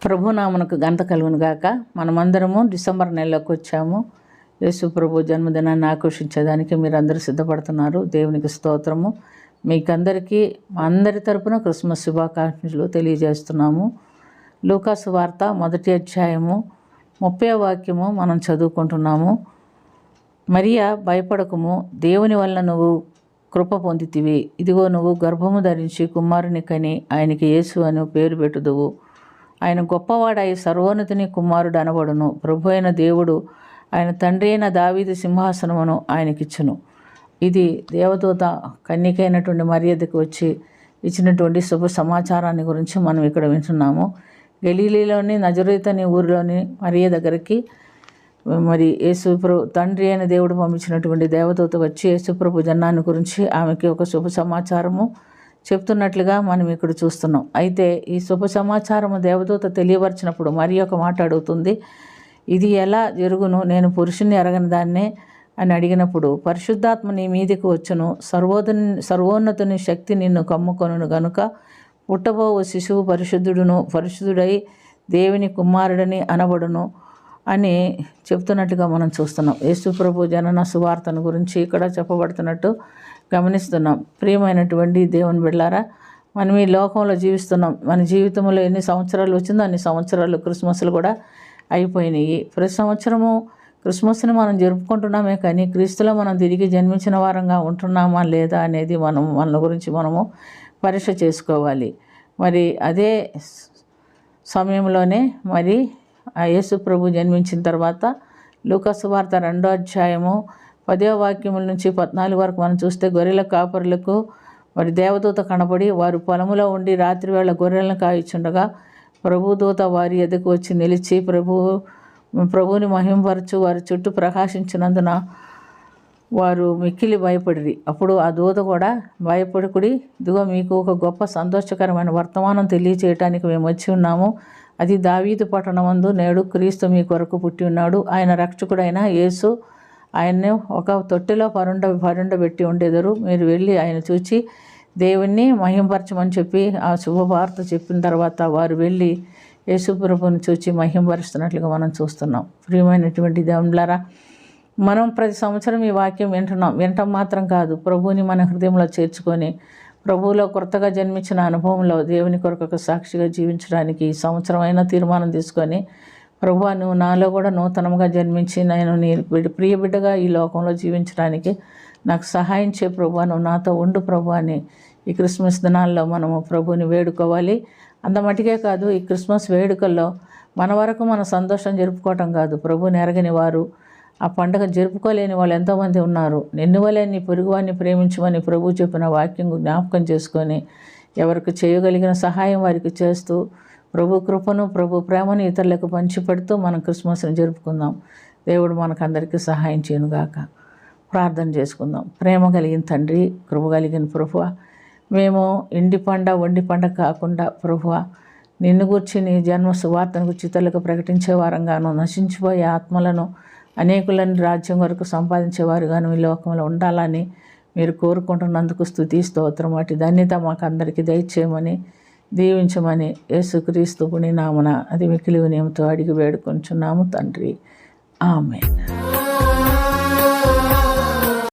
ప్రభునామనకు ఘనత కలుగును గాక. మనమందరము డిసెంబర్ నెలలోకి వచ్చాము. యేసు ప్రభు జన్మదినాన్ని ఆకర్షించేదానికి మీరందరూ సిద్ధపడుతున్నారు. దేవునికి స్తోత్రము. మీకందరికీ మా అందరి తరపున క్రిస్మస్ శుభాకాంక్షలు తెలియజేస్తున్నాము. లూకాసు వార్త 1వ అధ్యాయము 30వ వాక్యము మనం చదువుకుంటున్నాము. మరియా, భయపడకుము, దేవుని వలన నువ్వు కృప పొందితివి. ఇదిగో నువ్వు గర్భము ధరించి కుమారుని కని ఆయనకి యేసు అని పేరు పెట్టుదువు. ఆయన గొప్పవాడై సర్వోన్నతుని కుమారుడు అనబడును. ప్రభు అయిన దేవుడు ఆయన తండ్రి అయిన దావీదు సింహాసనమును ఆయనకిచ్చును. ఇది దేవదూత కన్యకైనటువంటి మర్యాదకు వచ్చి ఇచ్చినటువంటి శుభ సమాచారాన్ని గురించి మనం ఇక్కడ వింటున్నాము. గలీలీలోని నజరేతు అనే ఊరిలోని మరియ దగ్గరికి మరి యేసుప్రభు తండ్రి అయిన దేవుడు పంపించినటువంటి దేవదూత వచ్చి యేసుప్రభు జన్మాన్ని గురించి ఆమెకి ఒక శుభ సమాచారము చెప్తున్నట్లుగా మనం ఇక్కడ చూస్తున్నాం. అయితే ఈ శుభ సమాచారము దేవదూత తెలియపరిచినప్పుడు మరి ఒక మాట అడుగుతుంది. ఇది ఎలా జరుగును? నేను పురుషుని ఎరగని దాన్నే అని అడిగినప్పుడు, పరిశుద్ధాత్మ నీ మీదకి వచ్చును, సర్వోన్నతుని శక్తి నిన్ను కమ్ముకొనును గనుక పుట్టబో శిశువు పరిశుద్ధుడై దేవుని కుమారుడని అనబడును అని చెప్తున్నట్టుగా మనం చూస్తున్నాం. యేసు ప్రభు జనన సువార్తను గురించి ఇక్కడ చెప్పబడుతున్నట్టు గమనిస్తున్నాం. ప్రియమైనటువంటి దేవుని బిడ్డలారా, మనం ఈ లోకంలో జీవిస్తున్నాం. మన జీవితంలో ఎన్ని సంవత్సరాలు వచ్చిందో అన్ని సంవత్సరాలు క్రిస్మస్లు కూడా అయిపోయినాయి. ప్రతి సంవత్సరము క్రిస్మస్ని మనం జరుపుకుంటున్నామే, కానీ క్రీస్తులో మనం తిరిగి జన్మించిన వారంగా ఉంటున్నామా లేదా అనేది మన గురించి మనము పరీక్ష చేసుకోవాలి. మరి అదే సమయంలోనే మరి ఆ యేసు ప్రభు జన్మించిన తర్వాత లూకాసు వార్త 2వ అధ్యాయము 10వ వాక్యముల నుంచి 14 వరకు మనం చూస్తే, గొర్రెల కాపరులకు మరి దేవదూత కనబడి వారు పొలములో ఉండి రాత్రి వేళ గొర్రెలను కాయిచుండగా ప్రభుదూత వారి ఎదుకు వచ్చి నిలిచి ప్రభువుని మహింపరచు వారి చుట్టూ ప్రకాశించినందున వారు మిక్కిలి భయపడిరి. అప్పుడు ఆ దూత కూడా, భయపడకుడి, ఇదిగో మీకు ఒక గొప్ప సంతోషకరమైన వర్తమానం తెలియచేయటానికి మేము వచ్చి ఉన్నాము. అది దావీదు పట్టణమందు నేడు క్రీస్తు మీ కొరకు పుట్టి ఉన్నాడు. ఆయన రక్షకుడైన యేసు. ఆయన్ని ఒక తొట్టెలో పరుండబెట్టి ఉండేదరు. మీరు వెళ్ళి ఆయన చూచి దేవుణ్ణి మహింపరచమని చెప్పి ఆ శుభవార్త చెప్పిన తర్వాత వారు వెళ్ళి యేసు ప్రభువుని చూచి మహింపరుస్తున్నట్లుగా మనం చూస్తున్నాం. ప్రియమైనటువంటి దేవులారా, మనం ప్రతి సంవత్సరం ఈ వాక్యం వినటం మాత్రం కాదు, ప్రభువుని మన హృదయంలో చేర్చుకొని ప్రభువులో కొత్తగా జన్మించిన అనుభవంలో దేవుని కొరకు ఒక సాక్షిగా జీవించడానికి ఈ సంవత్సరం అయినా తీర్మానం తీసుకొని, ప్రభువా నువ్వు నాలో కూడా నూతనంగా జన్మించి నేను నీ ప్రియ బిడ్డగా ఈ లోకంలో జీవించడానికి నాకు సహాయం చే ప్రభువా, నువ్వు నాతో ఉండు ప్రభువా అని ఈ క్రిస్మస్ దినాల్లో మనము ప్రభువుని వేడుకోవాలి. అంతమటికే కాదు, ఈ క్రిస్మస్ వేడుకల్లో మన వరకు మన సంతోషం జరుపుకోవటం కాదు, ప్రభువుని ఎరగని వారు, ఆ పండుగ జరుపుకోలేని వాళ్ళు ఎంతోమంది ఉన్నారు. నిన్ను వలె నీ పొరుగువాన్ని ప్రేమించమని ప్రభు చెప్పిన వాక్యం జ్ఞాపకం చేసుకొని ఎవరికి చేయగలిగిన సహాయం వారికి చేస్తూ ప్రభు కృపను ప్రభు ప్రేమను ఇతరులకు పంచిపెడుతూ మనం క్రిస్మస్ని జరుపుకుందాం. దేవుడు మనకందరికీ సహాయం చేయనుగాక. ప్రార్థన చేసుకుందాం. ప్రేమ కలిగిన తండ్రి, కృప కలిగిన ప్రభువ, మేము ఒండి పండ కాకుండా ప్రభువ నిన్ను గూర్చి నీ జన్మ సువార్తను గురించి ఇతరులకు ప్రకటించే వారంగాను, నశించిపోయే ఆత్మలను అనేకులను రాజ్యం వరకు సంపాదించేవారుగాను ఈ లోకంలో ఉండాలని మీరు కోరుకుంటున్నందుకు స్తుతి స్తోత్రం. వాటి ధన్యత మాకు అందరికీ దయచేయమని దీవించమని యేసుక్రీస్తు పుణ్య నామమున అది మిక్కిలి వినయంతో అడిగి వేడుకొంచున్నాము తండ్రి. ఆమేన్.